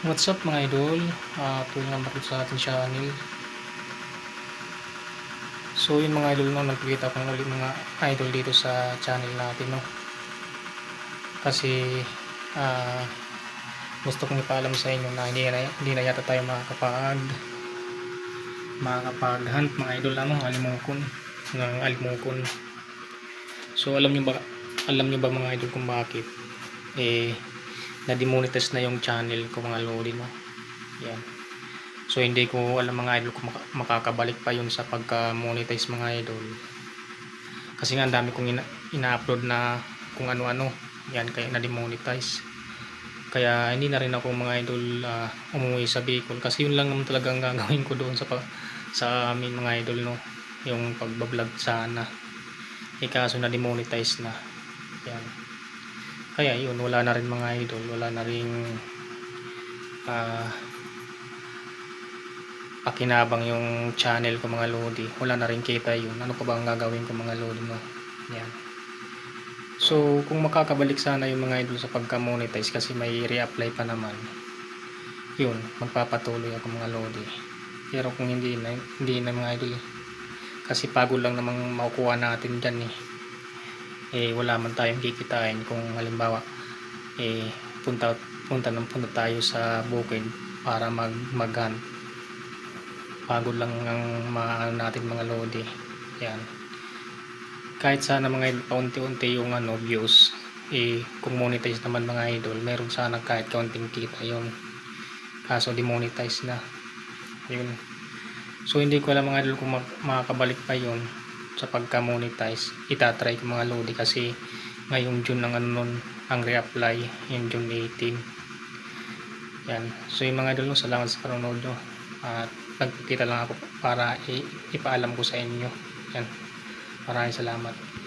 What's up mga idol? Tuloy naman ako sa ating channel. So yun mga idol, no, nagpakita ko na ulit mga idol dito sa channel natin, no. Kasi gusto kong ipaalam sa inyo na hindi na yata tayo makakapag-hunt mga idol, ng alimokon. So alam niyo ba mga idol kung bakit na-demonetize na yung channel ko mga lodi, no. Yan. So hindi ko alam mga idol kung makakabalik pa yun sa pagka-monetize mga idol. Kasi nga ang dami kong ina-upload na kung ano-ano. Yan, kaya na-demonetize. Kaya hindi na rin ako mga idol umuwi sa Bicol. Kasi yun lang naman talagang gagawin ko doon sa amin mga idol, no. Yung pagbablog sana. Kaso na-demonetize na. Yan. Kaya yun, wala na rin mga idol. Wala na rin pakinabang yung channel ko mga lodi. Wala na rin kita yun. Ano pa ba ang gagawin ko mga lodi, no? Yan. So kung makakabalik sana yung mga idol sa pagka-monetize, kasi may re-apply pa naman, yun, magpapatuloy ako mga lodi. Pero kung hindi na mga idol, kasi pagod lang namang makukuha natin dyan wala man tayong kikitain kung halimbawa punta tayo sa bukid para mag-hunt. Pagod lang ang maano natin mga lodi. Yan. Kahit sana mga idol paunti-unti yung views, kung monetize naman mga idol, meron sana kahit kaunting kita yun. Kaso demonetize na. Yun. So hindi ko alam mga idol kung makakabalik pa yun sa pagka-monetize. Itatry ko mga lodi kasi ngayong June ang ang re-apply, yung June 18. Yan. So yung mga idol, salamat sa panonood nyo. At nagpakita lang ako para ipaalam ko sa inyo. Yan. Maraming salamat.